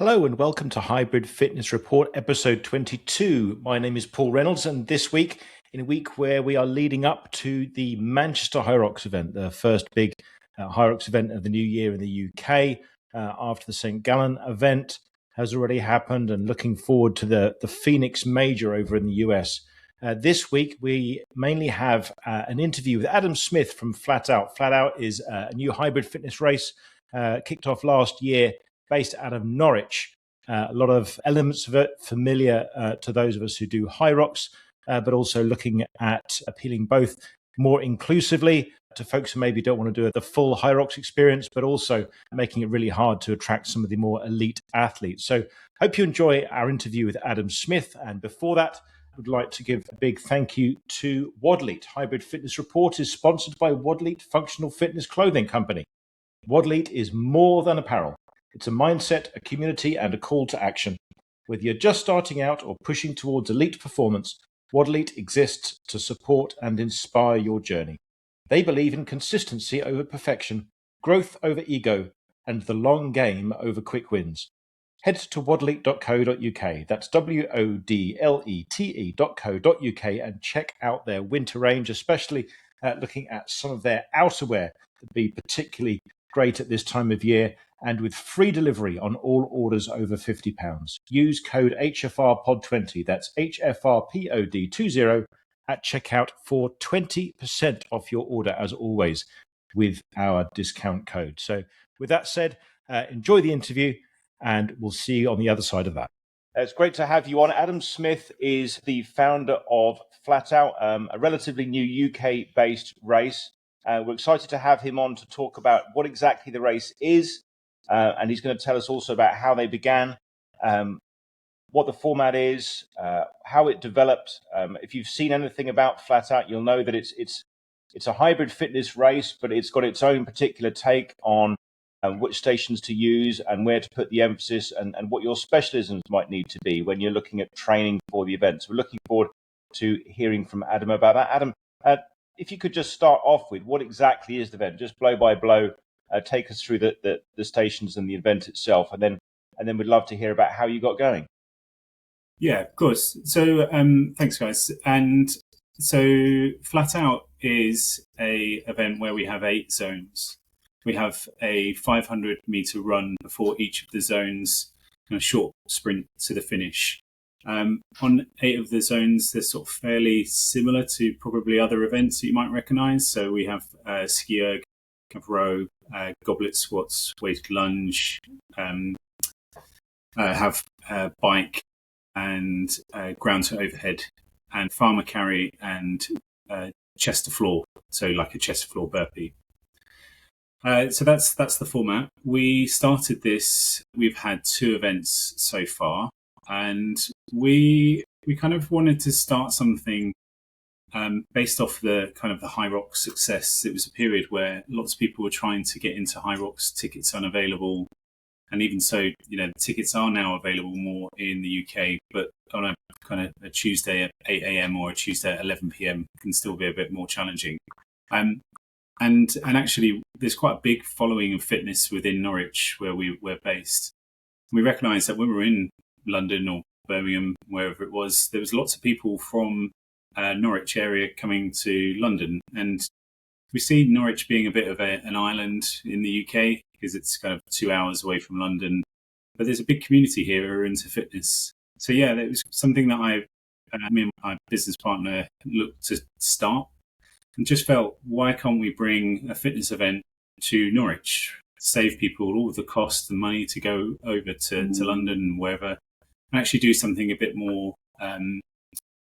Hello and welcome to Hybrid Fitness Report, episode 22. My name is Paul Reynolds, and this week, in a week where we are leading up to the Manchester Hyrox event, the first big Hyrox event of the new year in the UK, after the St. Gallen event has already happened, and looking forward to the Phoenix Major over in the US. This week, we mainly have an interview with Adam Smith from Flat Out. Flat Out is a new hybrid fitness race kicked off last year, based out of Norwich. A lot of elements of it familiar to those of us who do Hyrox, but also looking at appealing both more inclusively to folks who maybe don't want to do the full Hyrox experience, but also making it really hard to attract some of the more elite athletes. So hope you enjoy our interview with Adam Smith. And before that, I would like to give a big thank you to Wadleet. Hybrid Fitness Report is sponsored by Wadleet Functional Fitness Clothing Company. Wadleet is more than apparel. It's a mindset, a community, and a call to action. Whether you're just starting out or pushing towards elite performance, Wadleet exists to support and inspire your journey. They believe in consistency over perfection, growth over ego, and the long game over quick wins. Head to wadleet.co.uk, that's WODLETE.co.uk, and check out their winter range, especially looking at some of their outerwear that would be particularly great at this time of year, and with free delivery on all orders over £50. Use code HFRPOD20, that's HFRPOD20 at checkout for 20% off your order, as always, with our discount code. So with that said, enjoy the interview, and we'll see you on the other side of that. It's great to have you on. Adam Smith is the founder of Flat Out, a relatively new UK-based race. We're excited to have him on to talk about what exactly the race is, and he's going to tell us also about how they began, what the format is, how it developed. If you've seen anything about Flat Out, you'll know that it's a hybrid fitness race, but it's got its own particular take on which stations to use and where to put the emphasis, and what your specialisms might need to be when you're looking at training for the event. So we're looking forward to hearing from Adam about that. Adam, if you could just start off with what exactly is the event, just blow by blow, take us through the stations and the event itself, and then we'd love to hear about how you got going. Yeah, of course. So thanks, guys. And so Flat Out is a event where we have 8 zones. We have a 500-meter run before each of the zones, and a short sprint to the finish. On 8 of the zones, they're sort of fairly similar to probably other events that you might recognize. So we have ski erg, row, goblet squats, weighted lunge, have bike and ground to overhead, and farmer carry, and chest to floor, so like a chest to floor burpee. So that's the format. We started this. We've had 2 events so far, and we kind of wanted to start something based off the kind of the Hyrox success. It was a period where lots of people were trying to get into Hyrox, tickets unavailable, and even so, the tickets are now available more in the UK, but on a kind of a Tuesday at 8 a.m. or a Tuesday at 11 p.m. can still be a bit more challenging. And actually, there's quite a big following of fitness within Norwich, where we're based. We recognised that when we were in London or Birmingham, wherever it was, there was lots of people from Norwich area coming to London. And we see Norwich being a bit of an island in the UK because it's kind of 2 hours away from London. But there's a big community here who are into fitness. So yeah, it was something that me and my business partner looked to start, and just felt, why can't we bring a fitness event to Norwich, save people all of the cost and money to go over to London and wherever, and actually do something a bit more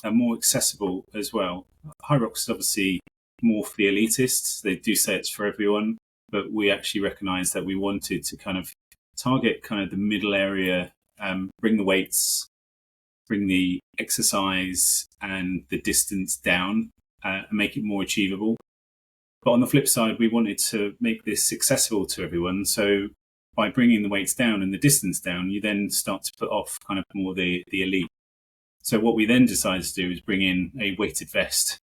more accessible as well. Hyrox is obviously more for the elitists. They do say it's for everyone, but we actually recognise that we wanted to kind of target kind of the middle area, bring the weights, bring the exercise and the distance down, and make it more achievable. But on the flip side, we wanted to make this accessible to everyone. So by bringing the weights down and the distance down, you then start to put off kind of more the elite. So what we then decided to do is bring in a weighted vest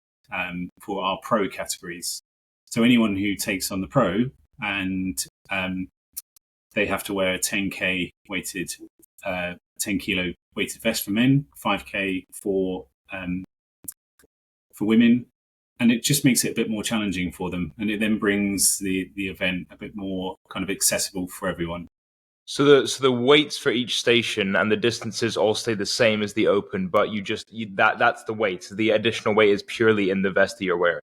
for our pro categories. So anyone who takes on the pro and they have to wear a 10k weighted, 10 kilo weighted vest for men, 5k for women, and it just makes it a bit more challenging for them, and it then brings the event a bit more kind of accessible for everyone. So the weights for each station and the distances all stay the same as the open, but that's the weight. So the additional weight is purely in the vest that you're wearing.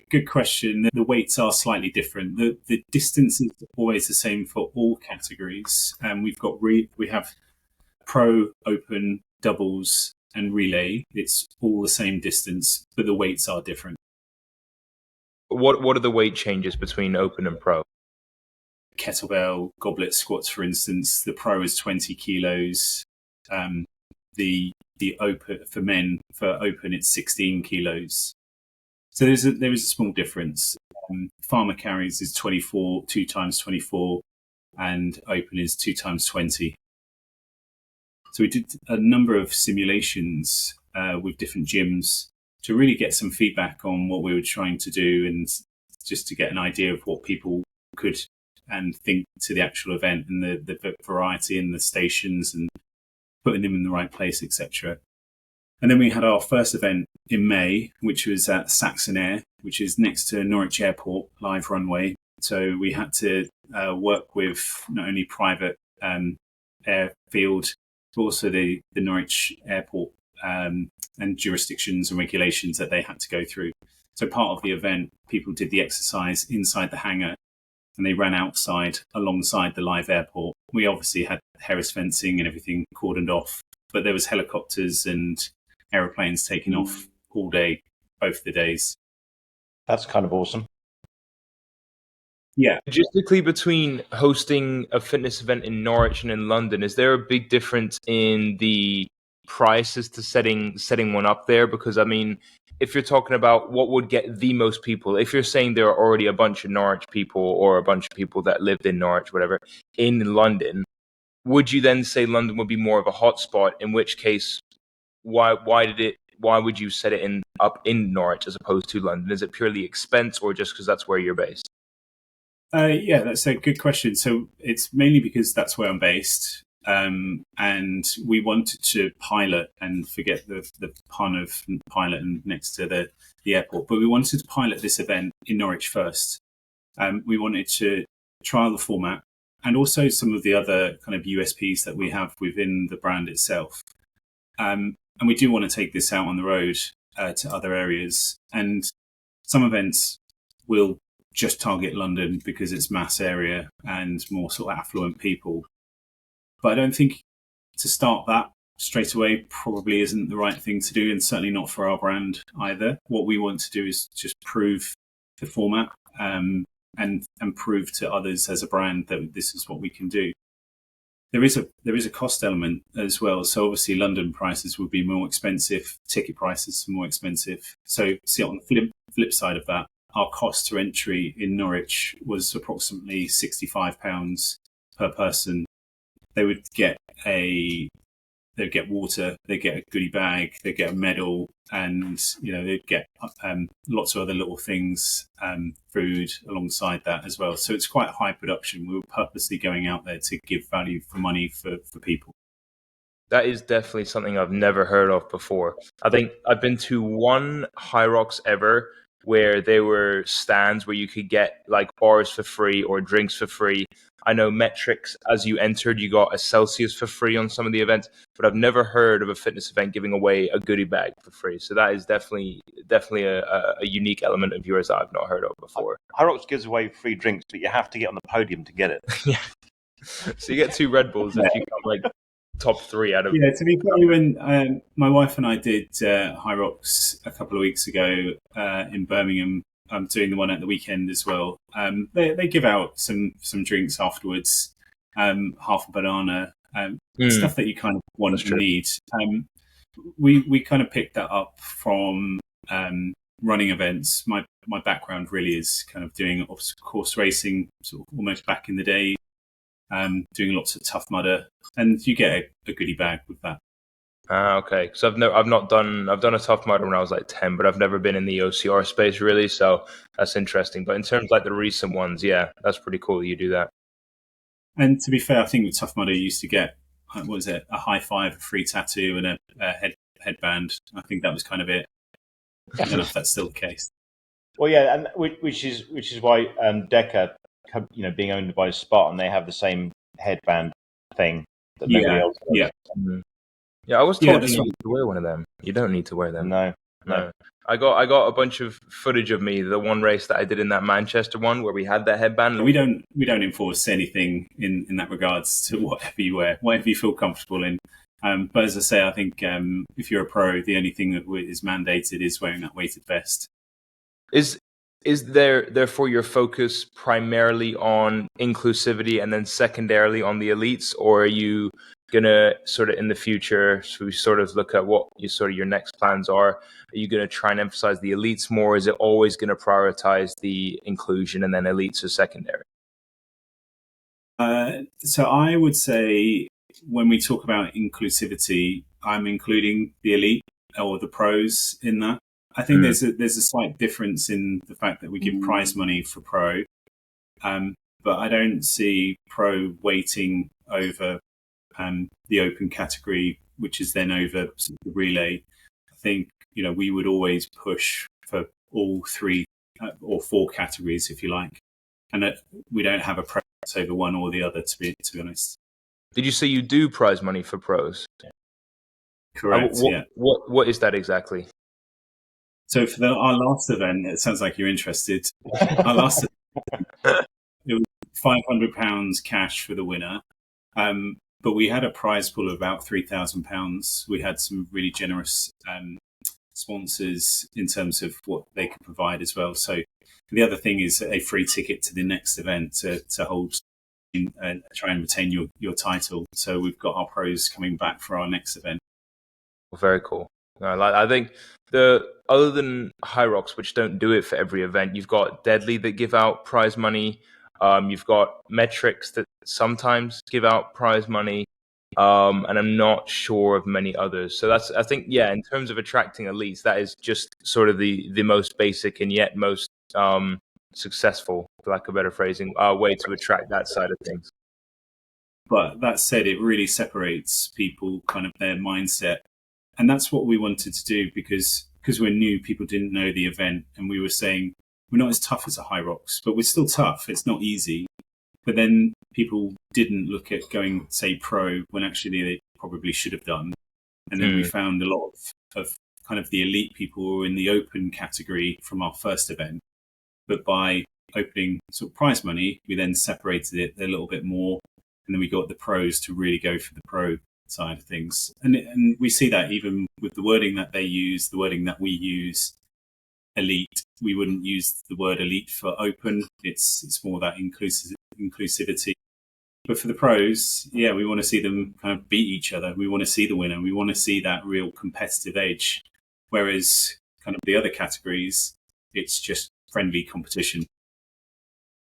Good question. The weights are slightly different. The distance is always the same for all categories, and we have pro, open, doubles, and relay. It's all the same distance, but the weights are different. What are the weight changes between open and pro? Kettlebell, goblet squats, for instance. The pro is 20 kilos. The open for men, for open, it's 16 kilos. So there is a small difference. Farmer carries is 24, 2 times 24, and open is 2 times 20. So we did a number of simulations with different gyms to really get some feedback on what we were trying to do, and just to get an idea of what people could and think to the actual event, and the variety in the stations and putting them in the right place, etc. And then we had our first event in May, which was at Saxon Air, which is next to Norwich Airport, live runway. So we had to work with not only private airfield, but also the Norwich Airport and jurisdictions and regulations that they had to go through. So part of the event, people did the exercise inside the hangar, and they ran outside alongside the live airport. We obviously had Harris fencing and everything cordoned off, but there was helicopters and aeroplanes taking off all day, both the days. That's kind of awesome. Yeah. Logistically, between hosting a fitness event in Norwich and in London, is there a big difference in the prices to setting one up there? Because I mean, if you're talking about what would get the most people, if you're saying there are already a bunch of Norwich people or a bunch of people that lived in Norwich, whatever, in London, would you then say London would be more of a hotspot? In which case, why would you set it up in Norwich as opposed to London? Is it purely expense, or just because that's where you're based? Yeah, that's a good question. So it's mainly because that's where I'm based. And we wanted to pilot, and forget the pun of pilot and next to the airport, but we wanted to pilot this event in Norwich first. We wanted to trial the format and also some of the other kind of USPs that we have within the brand itself. And we do want to take this out on the road to other areas. And some events will just target London because it's mass area and more sort of affluent people. But I don't think to start that straight away probably isn't the right thing to do, and certainly not for our brand either. What we want to do is just prove the format and prove to others as a brand that this is what we can do. There is a cost element as well. So obviously London prices would be more expensive, ticket prices are more expensive. So see, on the flip side of that, our cost to entry in Norwich was approximately £65 per person. They would get water, they'd get a goodie bag, they'd get a medal, and they'd get lots of other little things, food alongside that as well. So it's quite high production. We were purposely going out there to give value for money for people. That is definitely something I've never heard of before. I think I've been to one High Rocks ever where there were stands where you could get like bars for free or drinks for free. I know Metrics, as you entered, you got a Celsius for free on some of the events, but I've never heard of a fitness event giving away a goodie bag for free. So that is definitely a unique element of yours that I've not heard of before. High Rocks gives away free drinks, but you have to get on the podium to get it. Yeah. So you get 2 Red Bulls if you come like top 3 out of. Yeah, to be fair, when my wife and I did High Rocks a couple of weeks ago in Birmingham, I'm doing the one at the weekend as well. They give out some drinks afterwards, half a banana, stuff that you kind of want and need. We kind of picked that up from running events. My background really is kind of doing obstacle course racing, sort of almost back in the day, doing lots of Tough Mudder, and you get a goodie bag with that. Okay. So I've done a Tough Mudder when I was like 10, but I've never been in the OCR space really. So that's interesting. But in terms of like the recent ones, yeah, that's pretty cool that you do that. And to be fair, I think with Tough Mudder you used to get, what was it, a high five, a free tattoo, and a headband. I think that was kind of it. I don't know if that's still the case. Well, yeah, and which is why Deca, being owned by Spartan, they have the same headband thing that nobody else does. Yeah. Mm-hmm. Yeah, I was told you need to wear one of them. You don't need to wear them. No. I got a bunch of footage of me, the one race that I did in that Manchester one where we had that headband. We don't enforce anything in that regards to whatever you wear, whatever you feel comfortable in. But as I say, I think if you're a pro, the only thing that is mandated is wearing that weighted vest. Is there therefore your focus primarily on inclusivity and then secondarily on the elites, or are you gonna sort of in the future, so we sort of look at what your next plans are you gonna try and emphasize the elites more? Is it always gonna prioritize the inclusion and then elites are secondary? So I would say when we talk about inclusivity, I'm including the elite or the pros in that. I think there's a slight difference in the fact that we give prize money for pro, but I don't see pro weighting over the open category, which is then over the relay. I think we would always push for all three or four categories, if you like, and we don't have a preference over one or the other. To be honest. Did you say you do prize money for pros? Correct. Yeah. What is that exactly? So for our last event, it sounds like you're interested. Our last event, it was £500 cash for the winner. But we had a prize pool of about £3,000. We had some really generous sponsors in terms of what they could provide as well. So the other thing is a free ticket to the next event to hold and try and retain your title. So we've got our pros coming back for our next event. Very cool. I think other than High Rocks, which don't do it for every event, you've got Deadly that give out prize money. You've got Metrics that sometimes give out prize money, and I'm not sure of many others. So I think, in terms of attracting elites, that is just sort of the most basic and yet most successful, for lack of better phrasing, way to attract that side of things. But that said, it really separates people, kind of their mindset. And that's what we wanted to do because we're new, people didn't know the event. And we were saying, we're not as tough as a High Rocks, but we're still tough. It's not easy. But then people didn't look at going, say, pro when actually they probably should have done. And then we found a lot of kind of the elite people who were in the open category from our first event. But by opening sort of prize money, we then separated it a little bit more. And then we got the pros to really go for the pro side of things. And we see that even with the wording that they use, the wording that we use, elite, we wouldn't use the word elite for open. It's more that inclusivity. But for the pros, we want to see them kind of beat each other. We want to see the winner. We want to see that real competitive edge. Whereas kind of the other categories, it's just friendly competition.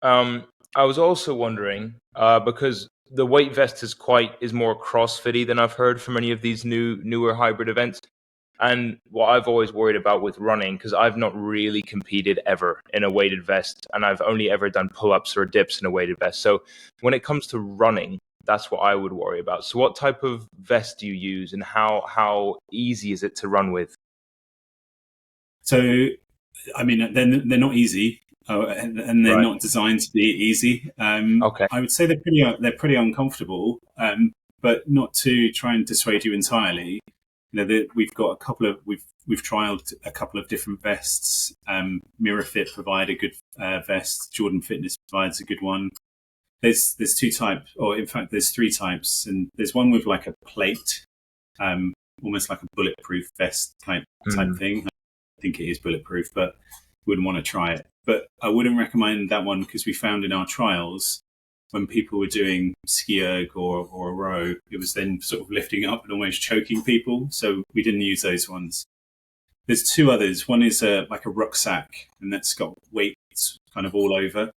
I was also wondering, because the weight vest is more CrossFitty than I've heard from any of these newer hybrid events. And what I've always worried about with running, because I've not really competed ever in a weighted vest, and I've only ever done pull-ups or dips in a weighted vest. So when it comes to running, that's what I would worry about. So what type of vest do you use, and how easy is it to run with? So, I mean, they're not easy. And they're not designed to be easy. Okay. I would say they're pretty uncomfortable, but not to try and dissuade you entirely. We've got we've trialed a couple of different vests. MirrorFit provide a good vest. Jordan Fitness provides a good one. There's two types, or in fact, there's three types, and there's one with like a plate, almost like a bulletproof vest type thing. I think it is bulletproof, but wouldn't want to try it. But I wouldn't recommend that one because we found in our trials when people were doing ski erg or a row, it was then sort of lifting up and almost choking people. So we didn't use those ones. There's two others. One is like a rucksack, and that's got weights kind of all over.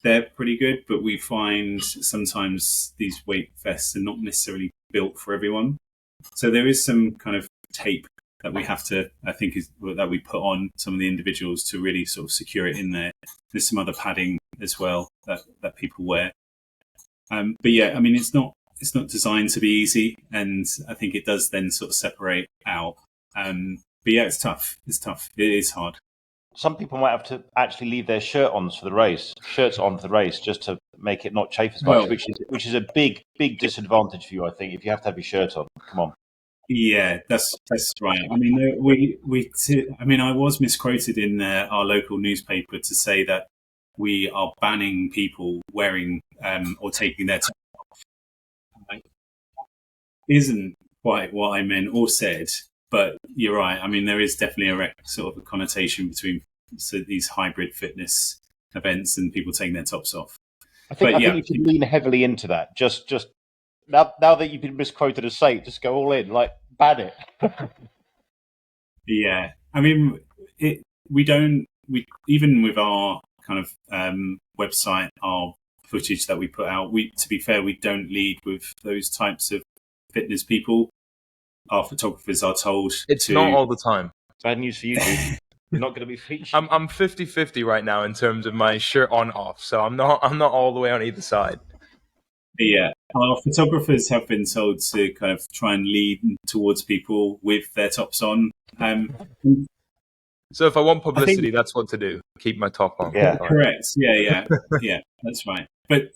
They're pretty good, but we find sometimes these weight vests are not necessarily built for everyone. So there is some kind of tape that we have to, I think, is that we put on some of the individuals to really sort of secure it in there. There's some other padding as well that people wear. But yeah, I mean, it's not designed to be easy, and I think it does then sort of separate out. But yeah, it's tough. It's tough. It is hard. Some people might have to actually leave their shirts on for the race, just to make it not chafe as much, Well, which is a big disadvantage for you, I think, if you have to have your shirt on. Come on. yeah, that's right. I mean, I mean, I was misquoted in our local newspaper to say that we are banning people wearing or taking their top off. Isn't quite what I meant or said, but you're right. I mean, there is definitely a sort of a connotation between these hybrid fitness events and people taking their tops off. I think you should lean heavily into that. Just now that you've been misquoted as safe, just go all in, like ban it. Yeah, I mean, we even with our kind of website, our footage that we put out, to be fair, we don't lead with those types of fitness people. Our photographers are told it's not all the time. Bad news for you, Jude. You're not going to be featured. I'm 50-50 right now in terms of my shirt on off, so I'm not all the way on either side. Yeah, our photographers have been told to kind of try and lead towards people with their tops on. So if I want publicity, that's what to do. Keep my top on. Yeah, correct. Yeah, that's right. But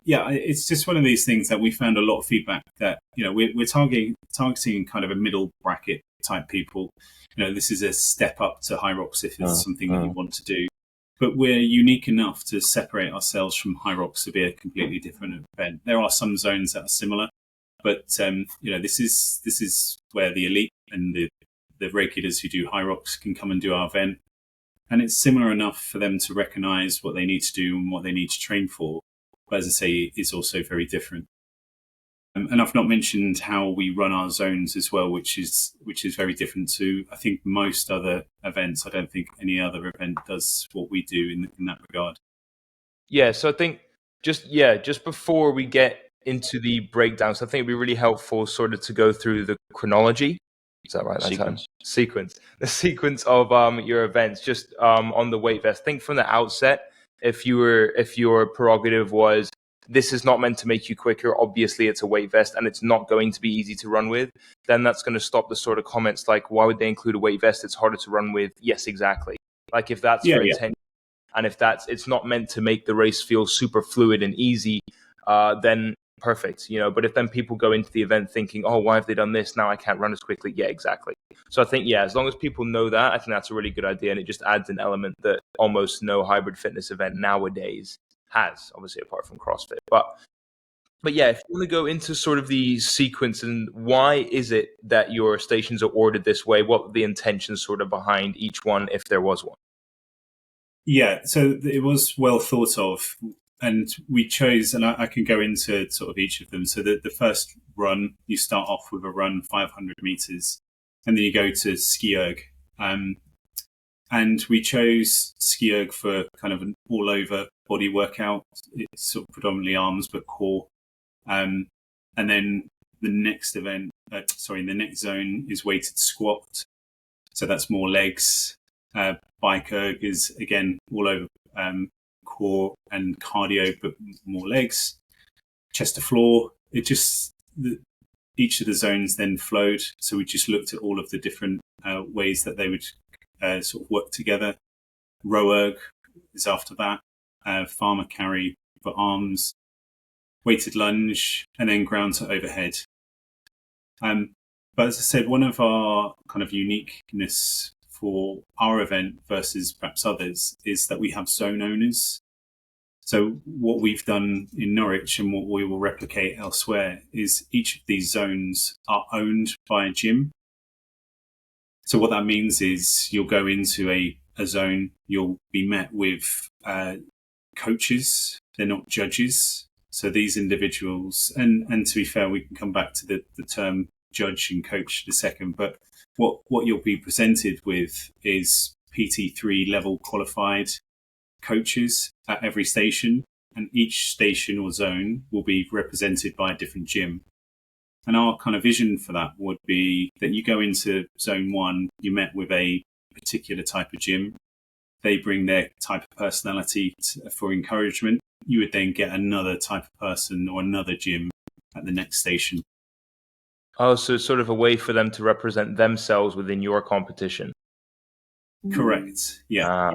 yeah, it's just one of these things that we found a lot of feedback that, you know, we're targeting kind of a middle bracket type people. You know, this is a step up to High Rocks if it's something that you want to do. But we're unique enough to separate ourselves from High Rocks to be a completely different event. There are some zones that are similar, but you know, this is where the elite and the regulars who do High Rocks can come and do our event. And it's similar enough for them to recognize what they need to do and what they need to train for. But as I say, it's also very different. And I've not mentioned how we run our zones as well, which is very different to, I think, most other events. I don't think any other event does what we do in that regard. Yeah, so I think just before we get into the breakdowns, I think it'd be really helpful sort of to go through the chronology. Is that right? Sequence. The sequence of your events, just on the weight vest. Think from the outset, if your prerogative was, this is not meant to make you quicker, obviously it's a weight vest and it's not going to be easy to run with, then that's going to stop the sort of comments like, why would they include a weight vest? It's harder to run with. Yes, exactly. Like if that's your intention, and if it's not meant to make the race feel super fluid and easy, then perfect, you know. But if then people go into the event thinking, oh, why have they done this? Now I can't run as quickly. Yeah, exactly. So I think, yeah, as long as people know that, I think that's a really good idea. And it just adds an element that almost no hybrid fitness event nowadays has, obviously apart from CrossFit. But yeah, if you want to go into sort of the sequence and why is it that your stations are ordered this way? What were the intentions sort of behind each one, if there was one? Yeah, so it was well thought of. And we chose, and I can go into sort of each of them. So the first run, you start off with a run 500 meters, and then you go to Skierg. And we chose Skierg for kind of an all-over body workout. It's sort of predominantly arms, but core. And then the next event, the next zone is weighted squat. So that's more legs. Bike erg is, again, all over core and cardio, but more legs. Chest to floor. Each of the zones then flowed. So we just looked at all of the different ways that they would sort of work together. Row erg is after that. Farmer carry for arms. Weighted lunge, and then ground to overhead. But as I said, one of our kind of uniqueness for our event versus perhaps others is that we have zone owners. So what we've done in Norwich and what we will replicate elsewhere is each of these zones are owned by a gym. So what that means is you'll go into a zone, you'll be met with coaches. They're not judges. So these individuals, and to be fair, we can come back to the term judge and coach in a second, but what you'll be presented with is PT3 level qualified coaches at every station, and each station or zone will be represented by a different gym. And our kind of vision for that would be that you go into zone 1, you met with a particular type of gym. They bring their type of personality for encouragement. you would then get another type of person or another gym at the next station. Oh, so it's sort of a way for them to represent themselves within your competition. Correct. Yeah.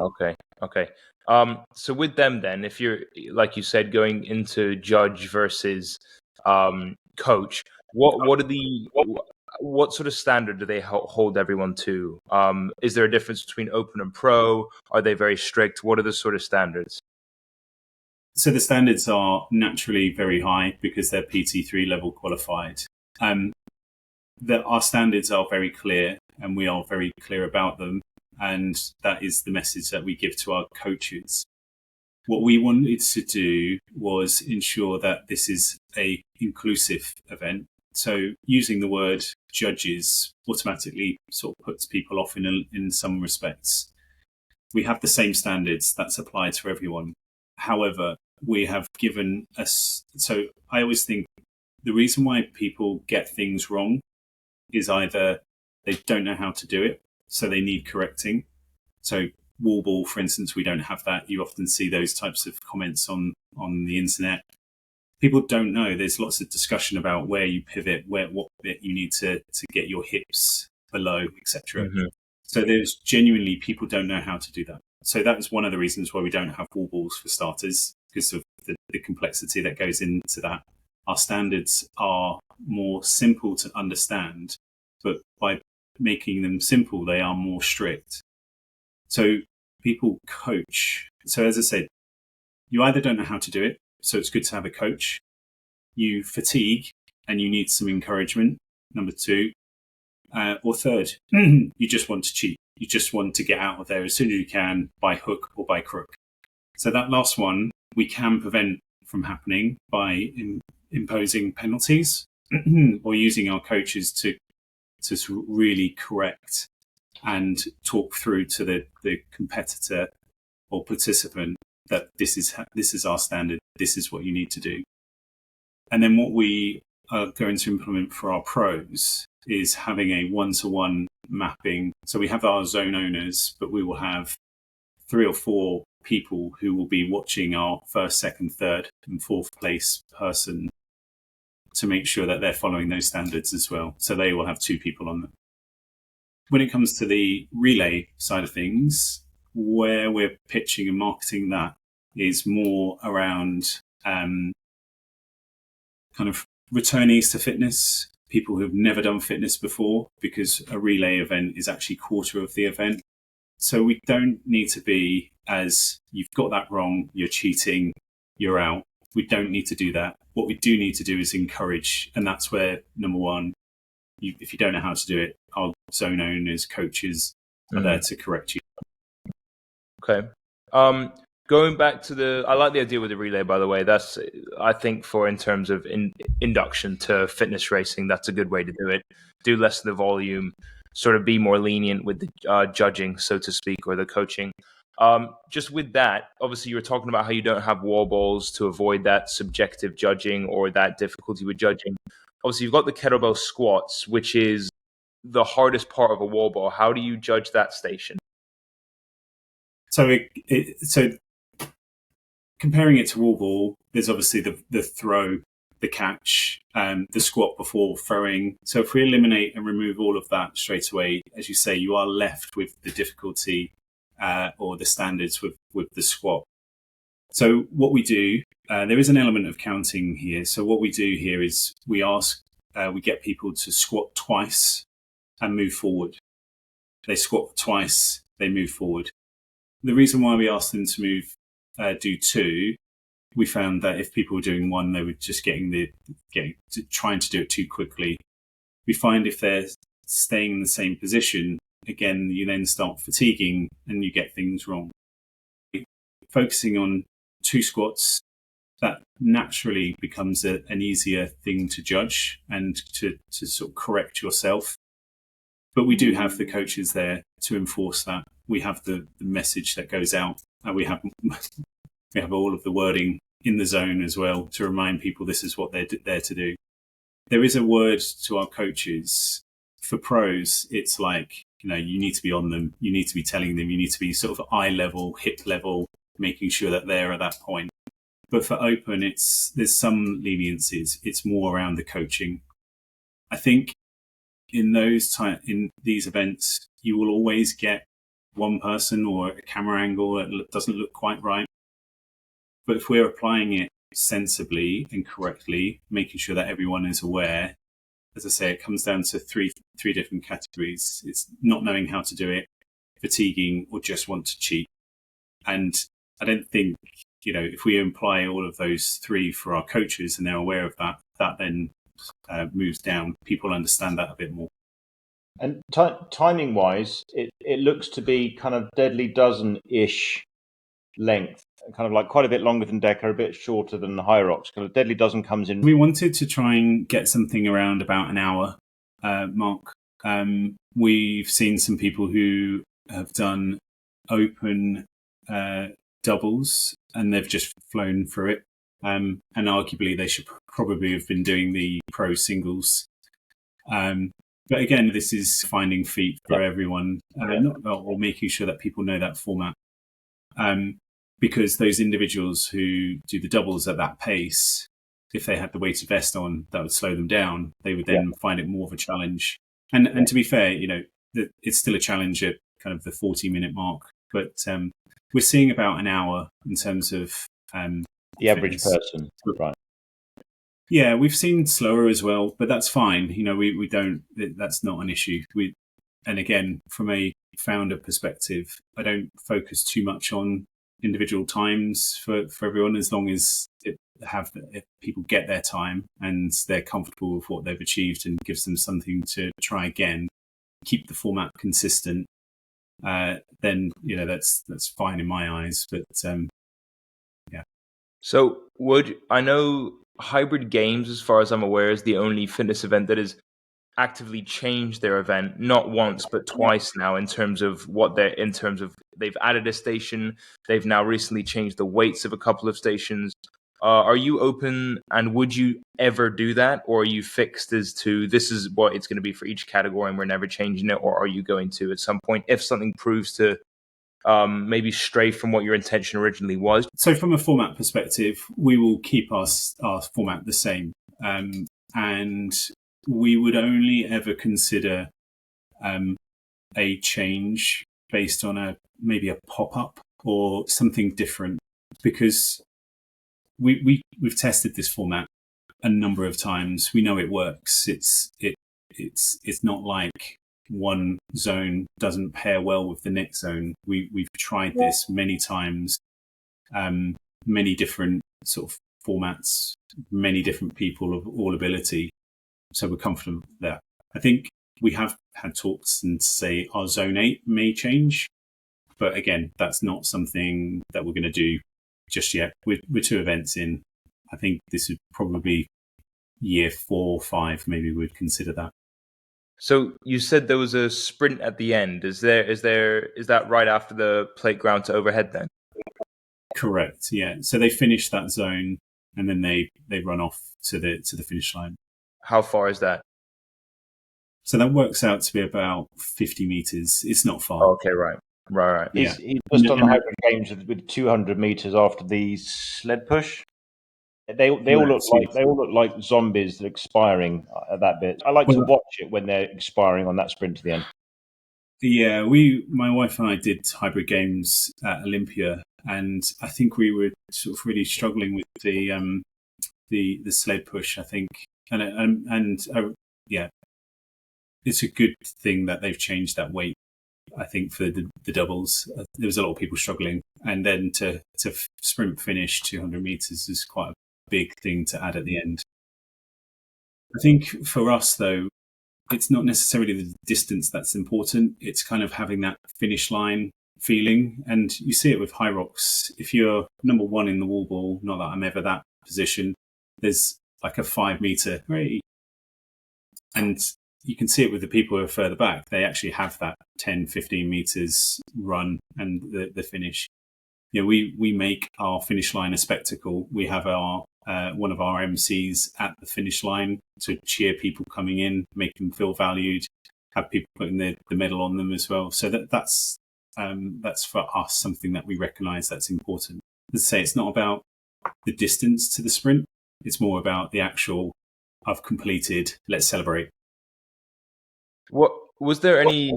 Okay. So with them then, if you're, like you said, going into judge versus coach, what sort of standard do they hold everyone to? Is there a difference between open and pro? Are they very strict? What are the sort of standards? So the standards are naturally very high because they're PT3 level qualified. Our standards are very clear, and we are very clear about them. And that is the message that we give to our coaches. What we wanted to do was ensure that this is a inclusive event. So using the word judges automatically sort of puts people off in some respects. We have the same standards that's applied to everyone. However, we have given us, so I always think the reason why people get things wrong is either they don't know how to do it, so they need correcting. So wall ball, for instance, we don't have that. You often see those types of comments on the internet. People don't know. There's lots of discussion about where you pivot, what bit you need to get your hips below, etc. Mm-hmm. So there's genuinely people don't know how to do that. So that is one of the reasons why we don't have wall balls for starters, because of the complexity that goes into that. Our standards are more simple to understand, but by making them simple, they are more strict. So people coach. So as I said, you either don't know how to do it, so it's good to have a coach. You fatigue and you need some encouragement, number 2. Or third, you just want to cheat. You just want to get out of there as soon as you can by hook or by crook. So that last one, we can prevent from happening by imposing penalties or using our coaches to really correct and talk through to the competitor or participant that this is our standard, this is what you need to do. And then what we are going to implement for our pros is having a one-to-one mapping. So we have our zone owners, but we will have 3 or 4 people who will be watching our first, second, third, and fourth place person to make sure that they're following those standards as well. So they will have 2 people on them. When it comes to the relay side of things, where we're pitching and marketing that is more around kind of returnees to fitness, people who've never done fitness before, because a relay event is actually quarter of the event. So we don't need to be as, you've got that wrong, you're cheating, you're out. We don't need to do that. What we do need to do is encourage. And that's where, number 1, if you don't know how to do it, our zone owners, coaches are there to correct you. Okay. Going back to I like the idea with the relay, by the way. That's, I think, for in terms of induction to fitness racing, that's a good way to do it. Do less of the volume, sort of be more lenient with the judging, so to speak, or the coaching. Just with that, obviously you were talking about how you don't have wall balls to avoid that subjective judging or that difficulty with judging. Obviously you've got the kettlebell squats, which is the hardest part of a wall ball. How do you judge that station? So comparing it to wall ball, there's obviously the throw, the catch, the squat before throwing. So if we eliminate and remove all of that straight away, as you say, you are left with the difficulty or the standards with the squat. So what we do, there is an element of counting here. So what we do here is we get people to squat twice and move forward. They squat twice, they move forward. The reason why we ask them to do 2, we found that if people were doing 1, they were just trying to do it too quickly. We find if they're staying in the same position, again, you then start fatiguing and you get things wrong. Focusing on 2 squats, that naturally becomes an easier thing to judge and to sort of correct yourself. But we do have the coaches there to enforce that. We have the message that goes out, and we have all of the wording in the zone as well to remind people this is what they're there to do. There is a word to our coaches. For pros, it's like, you need to be on them. You need to be telling them. You need to be sort of eye level, hip level, making sure that they're at that point. But for open, there's some leniencies. It's more around the coaching. I think in these events, you will always get one person or a camera angle that doesn't look quite right. But if we're applying it sensibly and correctly, making sure that everyone is aware, as I say, it comes down to three different categories. It's not knowing how to do it, fatiguing, or just want to cheat. And I don't think, if we imply all of those three for our coaches and they're aware of that, that then moves down. People understand that a bit more. And timing-wise, it looks to be kind of Deadly Dozen-ish length, kind of like quite a bit longer than Decker, a bit shorter than the Hyrox. Kind of Deadly Dozen comes in. We wanted to try and get something around about an hour mark. We've seen some people who have done open doubles and they've just flown through it. And arguably they should probably have been doing the pro singles. But again, this is finding feet for everyone, or making sure that people know that format. Because those individuals who do the doubles at that pace, if they had the weighted vest on, that would slow them down. They would then find it more of a challenge. And to be fair, it's still a challenge at kind of the 40-minute mark. But we're seeing about an hour in terms of the average person, right? Yeah, we've seen slower as well, but that's fine. We don't. That's not an issue. And again, from a founder perspective, I don't focus too much on individual times for everyone, as long as if people get their time and they're comfortable with what they've achieved and gives them something to try again, keep the format consistent, then that's fine in my eyes. But yeah. So I know Hybrid Games, as far as I'm aware, is the only fitness event that has actively changed their event, not once but twice now, in terms of they've added a station. They've now recently changed the weights of a couple of stations. Are you open, and would you ever do that, or are you fixed as to this is what it's going to be for each category and we're never changing it? Or are you going to, at some point, if something proves to maybe stray from what your intention originally was? So from a format perspective, we will keep our format the same, and we would only ever consider a change based on maybe a pop-up or something different, because we've tested this format a number of times. We know it works. It's not like one zone doesn't pair well with the next zone. We've tried this many times, many different sort of formats, many different people of all ability. So we're confident with that. I think we have had talks and say our zone 8 may change, but again, that's not something that we're going to do just yet. We're 2 events in. I think this would probably year 4 or 5, maybe we'd consider that. So you said there was a sprint at the end. Is that right after the playground to overhead then? Correct. Yeah. So they finish that zone and then they run off to the finish line. How far is that? So that works out to be about 50 meters. It's not far. Okay, right. He's just on the Hybrid Games with 200 meters after the sled push. They all look like zombies that are expiring at that bit. I like to watch it when they're expiring on that sprint to the end. Yeah, my wife and I did Hybrid Games at Olympia, and I think we were sort of really struggling with the sled push. I think, and it's a good thing that they've changed that weight. I think for the doubles, there was a lot of people struggling, and then to sprint finish 200 meters is quite a big thing to add at the end. I think for us though, it's not necessarily the distance that's important. It's kind of having that finish line feeling, and you see it with Hyrox. If you're number 1 in the wall ball, not that I'm ever that position, there's like a 5 meter, and you can see it with the people who are further back. They actually have that 10, 15 meters run and the finish. We make our finish line a spectacle. We have our one of our MCs at the finish line to cheer people coming in, make them feel valued, have people putting the medal on them as well. So that's for us something that we recognise that's important. As I say, it's not about the distance to the sprint. It's more about the actual, I've completed, let's celebrate. What was there any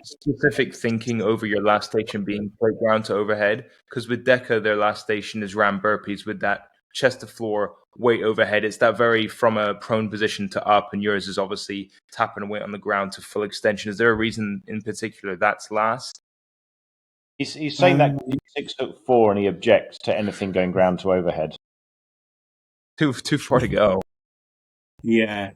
specific thinking over your last station being straight ground to overhead? Because with Deca, their last station is ram burpees with that chest to floor weight overhead. It's that very from a prone position to up, and yours is obviously tapping weight on the ground to full extension. Is there a reason in particular that's last? He's saying that he's 6'4" and he objects to anything going ground to overhead. Too far to go. Yeah.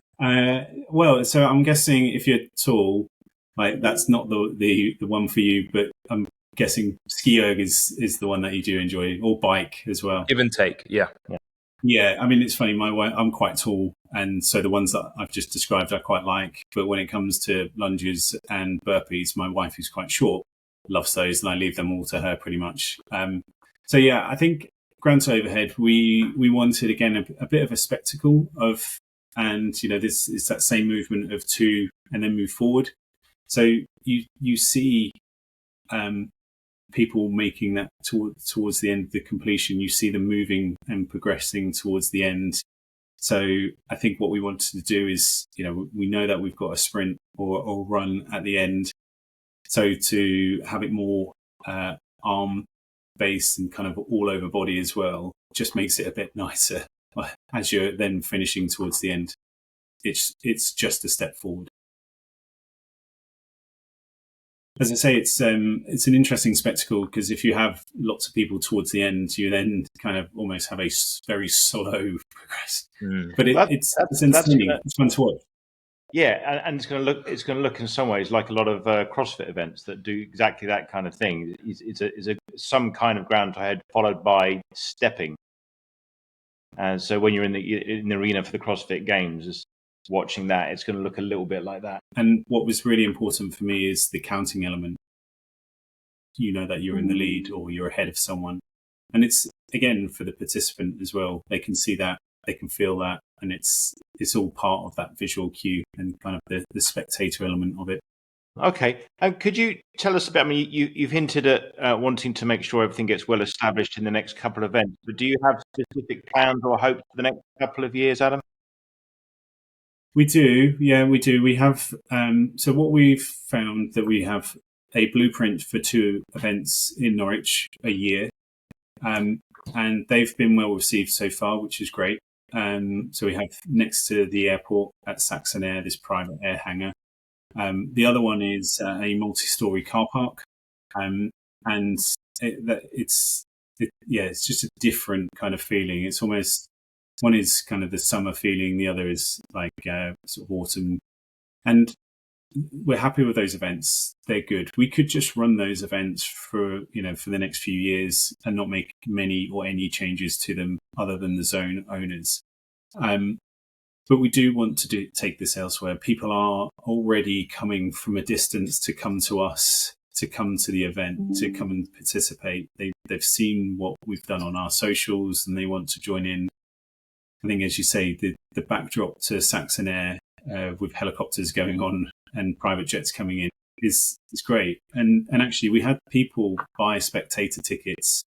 Well, so I'm guessing if you're tall, like that's not the one for you, but I'm guessing ski erg is the one that you do enjoy, or bike as well. Give and take, yeah. Yeah, I mean, it's funny, I'm quite tall, and so the ones that I've just described I quite like, but when it comes to lunges and burpees, my wife, who's quite short, loves those, and I leave them all to her pretty much. So yeah, I think ground to overhead, we wanted, again, a bit of a spectacle of, and this is that same movement of two and then move forward. So you see people making that towards the end of the completion. You see them moving and progressing towards the end. So I think what we wanted to do is, we know that we've got a sprint or run at the end. So to have it more arm based and kind of all over body as well, just makes it a bit nicer as you're then finishing towards the end. It's just a step forward. As I say, it's an interesting spectacle, because if you have lots of people towards the end, you then kind of almost have a very slow progress. But it's entertaining. It's fun to watch. Yeah, and it's going to look in some ways like a lot of CrossFit events that do exactly that kind of thing. It's some kind of ground to head followed by stepping. And so when you're in the arena for the CrossFit Games, watching that, it's going to look a little bit like that. And what was really important for me is the counting element. You know that you're in the lead or you're ahead of someone. And it's, again, for the participant as well. They can see that, they can feel that, and it's all part of that visual cue and kind of the spectator element of it. Okay. Could you tell us about, you've hinted at wanting to make sure everything gets well established in the next couple of events, but do you have specific plans or hopes for the next couple of years, Adam? We do. Yeah, we do. We have, so what we've found, that we have a blueprint for 2 events in Norwich a year. And they've been well received so far, which is great. So we have next to the airport at Saxon Air, this private air hangar. The other one is a multi-story car park. And it's just a different kind of feeling. It's almost, one is kind of the summer feeling, the other is like sort of autumn. And we're happy with those events. They're good. We could just run those events for the next few years and not make many or any changes to them other than the zone owners. But we do want to take this elsewhere. People are already coming from a distance to come to us, to come to the event, to come and participate. They've seen what we've done on our socials and they want to join in. I think, as you say, the backdrop to Saxon Air with helicopters going on and private jets coming in is great. And actually, we had people buy spectator tickets,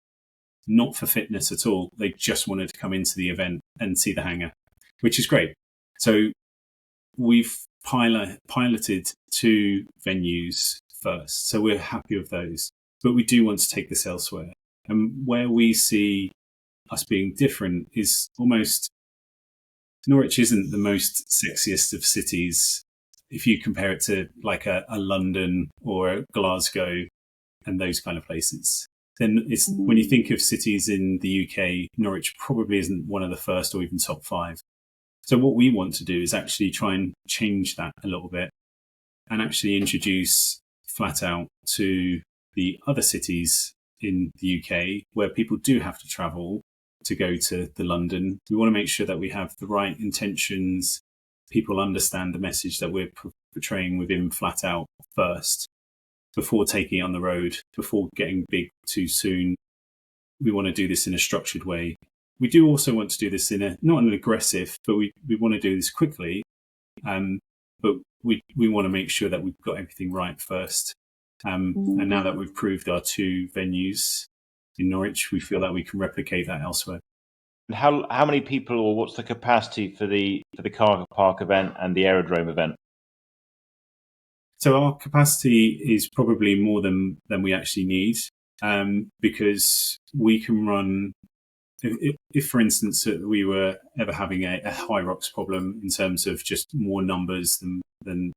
not for fitness at all. They just wanted to come into the event and see the hangar, which is great. So we've piloted 2 venues first. So we're happy with those. But we do want to take this elsewhere. And where we see us being different is almost, Norwich isn't the most sexiest of cities if you compare it to like a London or a Glasgow and those kind of places. Then it's, when you think of cities in the UK, Norwich probably isn't one of the first or even top 5. So what we want to do is actually try and change that a little bit and actually introduce flat out to the other cities in the UK where people do have to travel to go to the London. We want to make sure that we have the right intentions. People understand the message that we're portraying within flat out first, before taking it on the road, before getting big too soon. We want to do this in a structured way. We do also want to do this in not an aggressive, but we want to do this quickly. But we want to make sure that we've got everything right first. And now that we've proved our 2 venues in Norwich, we feel that we can replicate that elsewhere. And how many people, or what's the capacity for the car park event and the aerodrome event? So our capacity is probably more than we actually need, because we can run. If, for instance, we were ever having a high rocks problem in terms of just more numbers than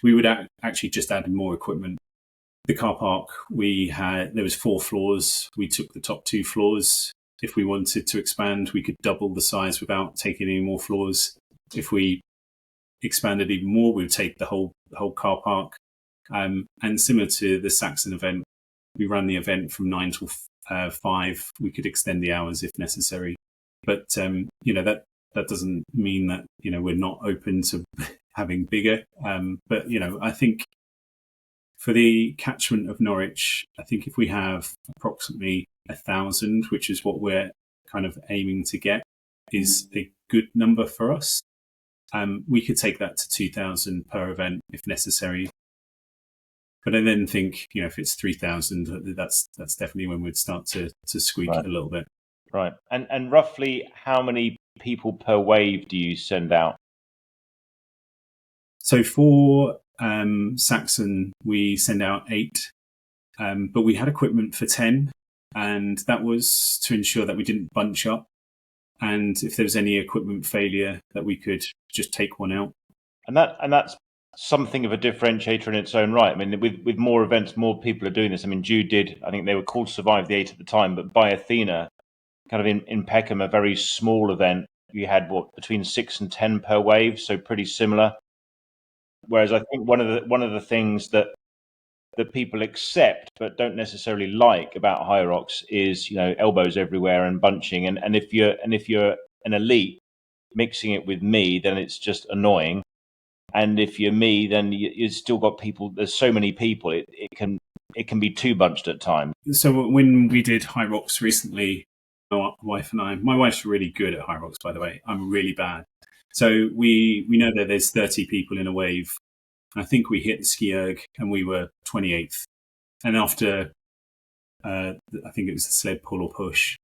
we would actually just add more equipment. The car park there was 4 floors. We took the top 2 floors. If we wanted to expand, we could double the size without taking any more floors. If we expanded even more, we would take the whole car park. And similar to the Saxon event, we ran the event from 9 till 5. We could extend the hours if necessary, but that doesn't mean that we're not open to having bigger. But I think for the catchment of Norwich, I think if we have approximately 1,000, which is what we're kind of aiming to get, is a good number for us. We could take that to 2,000 per event if necessary. But I then think, if it's 3,000, that's definitely when we'd start to squeak a little bit. Right. And roughly how many people per wave do you send out? So for Saxon, we send out 8, but we had equipment for 10, and that was to ensure that we didn't bunch up. And if there was any equipment failure, that we could just take one out. And that's something of a differentiator in its own right. I mean, with more events, more people are doing this. I mean, Jude did, I think they were called Survive the 8 at the time, but by Athena, kind of in Peckham, a very small event, you had between 6 and 10 per wave, so pretty similar. Whereas I think one of the things that people accept but don't necessarily like about high rocks is elbows everywhere and bunching, and if you're an elite mixing it with me, then it's just annoying. And if you're me, then you've still got people. There's so many people, it can be too bunched at times. So when we did high rocks recently, my wife and I, my wife's really good at high rocks, by the way. I'm really bad. So we know that there's 30 people in a wave. I think we hit the ski erg and we were 28th. And after, I think it was the sled pull or push,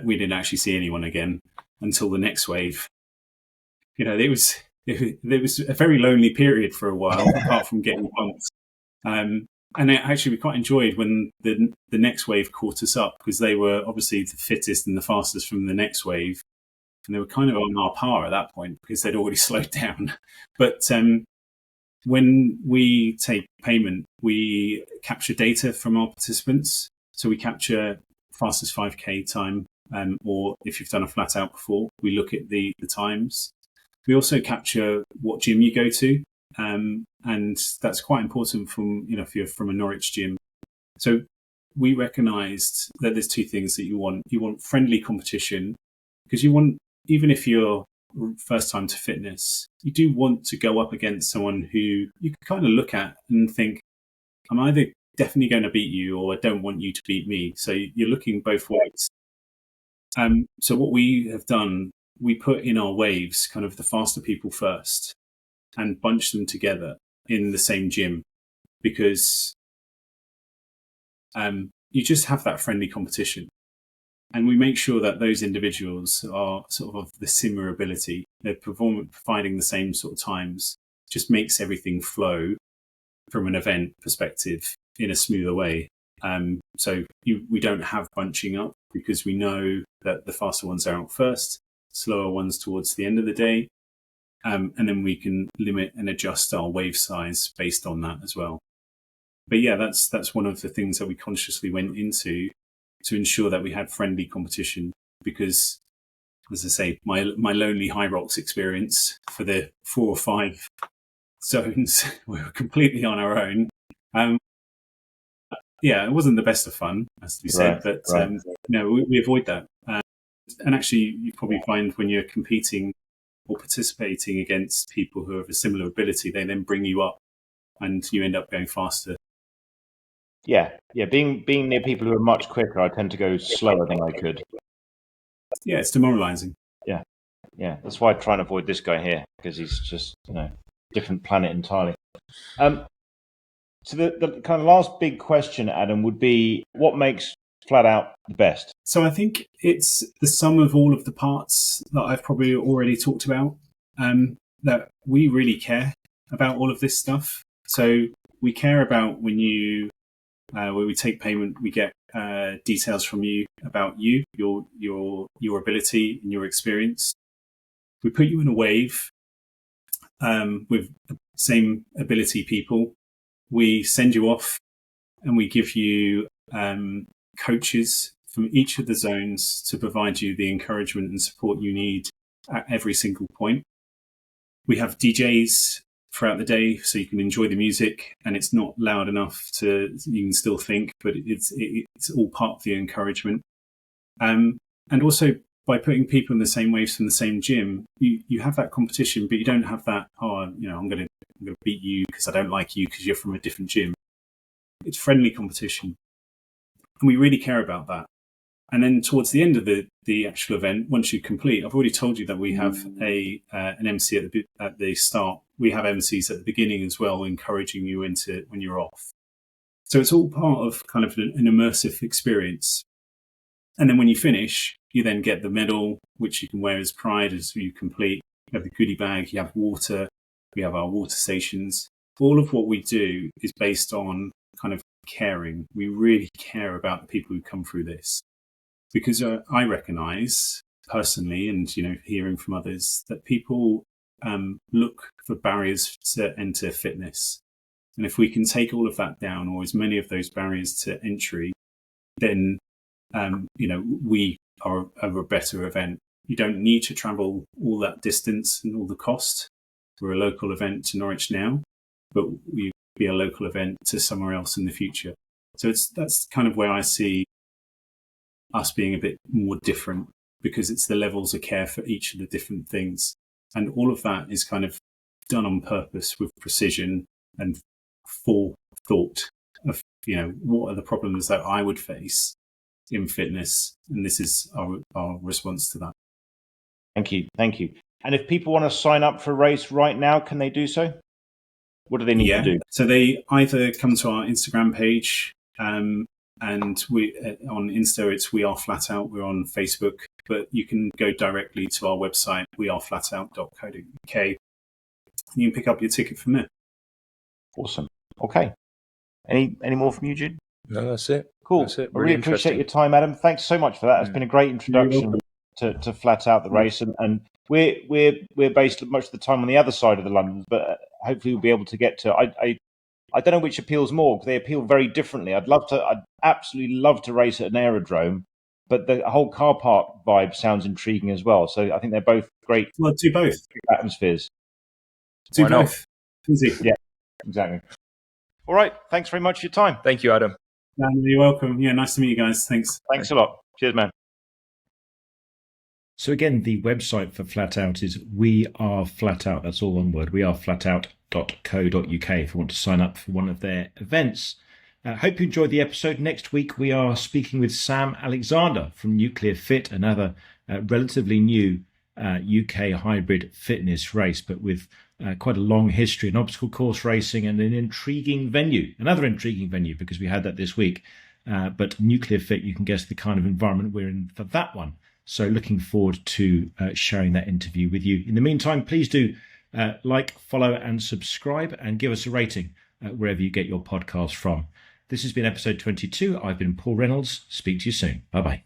we didn't actually see anyone again until the next wave. It was a very lonely period for a while, apart from getting bumped. And actually, we quite enjoyed when the next wave caught us up, because they were obviously the fittest and the fastest from the next wave. And they were kind of on our par at that point because they'd already slowed down. But when we take payment, we capture data from our participants. So we capture fastest 5K time, or if you've done a flat out before, we look at the times. We also capture what gym you go to, and that's quite important if you're from a Norwich gym. So we recognised that there's 2 things that you want. You want friendly competition, because you want, even if you're first time to fitness, you do want to go up against someone who you can kind of look at and think, I'm either definitely going to beat you or I don't want you to beat me. So you're looking both ways. So what we have done, we put in our waves kind of the faster people first and bunch them together in the same gym, because you just have that friendly competition. And we make sure that those individuals are sort of the similar ability. They're providing the same sort of times. Just makes everything flow from an event perspective in a smoother way. So we don't have bunching up, because we know that the faster ones are out first, slower ones towards the end of the day. And then we can limit and adjust our wave size based on that as well. But yeah, that's one of the things that we consciously went into to ensure that we had friendly competition, because, as I say, my lonely high rocks experience for the 4 or 5 zones, we were completely on our own. It wasn't the best of fun, as to be said, but we avoid that. And actually, you probably find when you're competing or participating against people who have a similar ability, they then bring you up and you end up going faster. Yeah. Being near people who are much quicker, I tend to go slower than I could. Yeah, it's demoralizing. Yeah. That's why I try and avoid this guy here, because he's just different planet entirely. So the kind of last big question, Adam, would be what makes flat out the best? So I think it's the sum of all of the parts that I've probably already talked about, that we really care about all of this stuff. So we care about when we take payment, we get details from you about you, your ability and your experience. We put you in a wave with the same ability people. We send you off and we give you coaches from each of the zones to provide you the encouragement and support you need at every single point. We have DJs throughout the day so you can enjoy the music and it's not loud enough you can still think, but it's all part of the encouragement. And also by putting people in the same waves from the same gym, you have that competition, but you don't have that, I'm going to beat you because I don't like you because you're from a different gym. It's friendly competition. And we really care about that. And then towards the end of the actual event, once you complete, I've already told you that we have an MC at the start. We have MCs at the beginning as well, encouraging you into when you're off. So it's all part of kind of an immersive experience. And then when you finish, you then get the medal, which you can wear as pride as you complete. You have the goodie bag, you have water, we have our water stations. All of what we do is based on kind of caring. We really care about the people who come through this. Because I recognise personally, and hearing from others, that people look for barriers to enter fitness, and if we can take all of that down, or as many of those barriers to entry, then we are a better event. You don't need to travel all that distance and all the cost. We're a local event to Norwich now, but we be a local event to somewhere else in the future. So that's kind of where I see us being a bit more different, because it's the levels of care for each of the different things. And all of that is kind of done on purpose with precision and forethought of, what are the problems that I would face in fitness. And this is our response to that. Thank you. And if people want to sign up for a race right now, can they do so? What do they need to do? So they either come to our Instagram page, and we on Insta it's We Are Flat Out. We're on Facebook, but you can go directly to our website, weareflatout.co.uk, and you can pick up your ticket from there. Awesome. Okay. Any more from you, Jude? No, that's it. Cool. That's it. I really appreciate your time, Adam. Thanks so much for that. It's been a great introduction to Flat Out the race, and we're based much of the time on the other side of the London, but hopefully we'll be able to get to. I don't know which appeals more, because they appeal very differently. I'd absolutely love to race at an aerodrome, but the whole car park vibe sounds intriguing as well. So I think they're both great. Well, do both atmospheres. Do both. Easy. Yeah, exactly. All right. Thanks very much for your time. Thank you, Adam. You're welcome. Yeah, nice to meet you guys. Thanks. Thanks a lot. Cheers, man. So again, the website for Flat Out is We Are Flat Out. That's all one word. weareflatout.co.uk if you want to sign up for one of their events. Hope you enjoyed the episode. Next week, we are speaking with Sam Alexander from Nuclear Fit, another relatively new UK hybrid fitness race, but with quite a long history in obstacle course racing and another intriguing venue, because we had that this week. But Nuclear Fit, you can guess the kind of environment we're in for that one. So looking forward to sharing that interview with you. In the meantime, please do follow and subscribe, and give us a rating wherever you get your podcast from. This has been episode 22. I've been Paul Reynolds. Speak to you soon. Bye-bye.